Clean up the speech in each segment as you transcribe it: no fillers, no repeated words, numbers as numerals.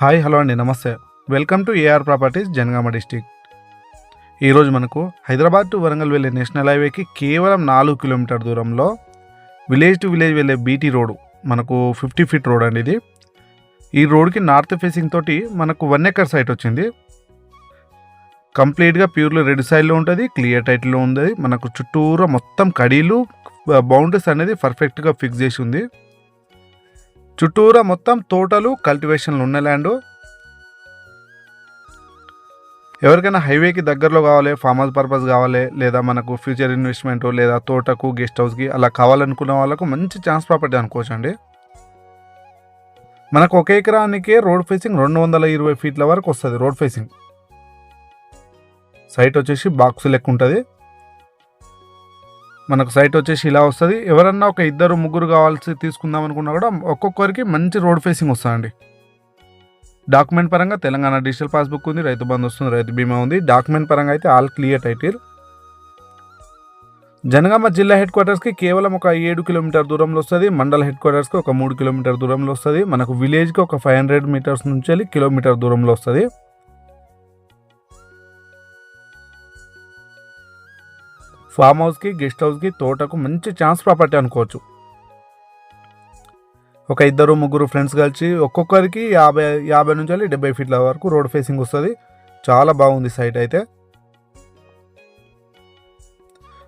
Hi hello అండి, నమస్తే. Welcome to AR properties, Jangaon district. ఈరోజు మనకు హైదరాబాద్ టు వరంగల్ వెళ్ళే నేషనల్ హైవేకి కేవలం 4 కిలోమీటర్ దూరంలో విలేజ్ టు విలేజ్ వెళ్ళే బీటీ రోడ్, మనకు 50 ఫీట్ రోడ్ అండి ఇది. ఈ రోడ్కి నార్త్ ఫేసింగ్ తోటి మనకు 1 ఎకర్ సైట్ వచ్చింది. కంప్లీట్గా ప్యూర్లీ రెడ్ సైడ్లో ఉంటుంది, క్లియర్ టైటిల్లో ఉంది. మనకు చుట్టూరా మొత్తం కడీలు, బౌండరీస్ అనేది పర్ఫెక్ట్గా ఫిక్స్ చేసి ఉంది. చుట్టూరా మొత్తం తోటలు, కల్టివేషన్లు ఉన్న ల్యాండ్. ఎవరికైనా హైవేకి దగ్గరలో కావాలి, ఫామ్ హౌస్ పర్పస్ కావాలి, లేదా మనకు ఫ్యూచర్ ఇన్వెస్ట్మెంట్ లేదా తోటకు, గెస్ట్ హౌస్కి అలా కావాలనుకున్న వాళ్ళకు మంచి ఛాన్స్ ప్రాపర్టీ అనుకోవచ్చు అండి. మనకు 1 ఎకరానికే రోడ్ ఫేసింగ్ 220 ఫీట్ల వరకు వస్తుంది. రోడ్ ఫేసింగ్ సైట్ వచ్చేసి బాక్స్ లెక్క ఉంటుంది. మనకు సైట్ వచ్చేసి ఇలా వస్తుంది. ఎవరన్నా ఒక 2-3 కావాల్సి తీసుకుందాం అనుకున్నా కూడా ఒక్కొక్కరికి మంచి రోడ్ ఫేసింగ్ వస్తుందండి. డాక్యుమెంట్ పరంగా తెలంగాణ డిజిటల్ పాస్బుక్ ఉంది, రైతు బంధు వస్తుంది, రైతు బీమా ఉంది. డాక్యుమెంట్ పరంగా అయితే ఆల్ క్లియర్ టైటిల్. జనగామ జిల్లా హెడ్ క్వార్టర్స్కి కేవలం ఒక 7 కిలోమీటర్ దూరంలో వస్తుంది. మండల హెడ్ క్వార్టర్స్కి ఒక 3 కిలోమీటర్ దూరంలో వస్తుంది. మనకు విలేజ్కి ఒక 500 మీటర్స్ నుంచి వెళ్ళి కిలోమీటర్ దూరంలో వస్తుంది. ఫామ్ హౌస్కి, గెస్ట్ హౌస్కి, తోటకు మంచి ఛాన్స్ ప్రాపర్టీ అనుకోవచ్చు. ఒక 2-3 ఫ్రెండ్స్ కలిసి ఒక్కొక్కరికి 50 నుంచి 70 ఫీట్ల వరకు రోడ్ ఫేసింగ్ వస్తుంది. చాలా బాగుంది సైట్ అయితే.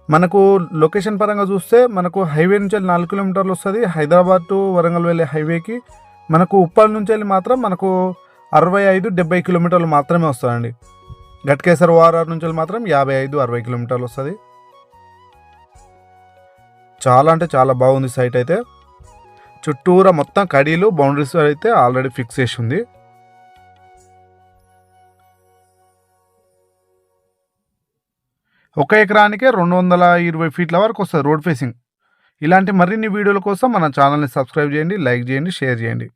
మనకు లొకేషన్ పరంగా చూస్తే మనకు హైవే నుంచి 4 కిలోమీటర్లు వస్తుంది. హైదరాబాద్ టు వరంగల్ వెళ్ళే హైవేకి మనకు ఉప్పల్ నుంచి వెళ్ళి మాత్రం మనకు 65-70 కిలోమీటర్లు మాత్రమే వస్తుందండి. గట్కేసర్ ఓఆర్ఆర్ నుంచి మాత్రం 55-60 కిలోమీటర్లు వస్తుంది. చాలా అంటే చాలా బాగుంది సైట్ అయితే. చుట్టూరా మొత్తం కడీలు, బౌండరీస్ అయితే ఆల్రెడీ ఫిక్స్ చేసి ఉంది. ఒక ఎకరానికే 220 ఫీట్ల వరకు వస్తుంది రోడ్ ఫేసింగ్. ఇలాంటి మరిన్ని వీడియోల కోసం మన ఛానల్ని సబ్స్క్రైబ్ చేయండి, లైక్ చేయండి, షేర్ చేయండి.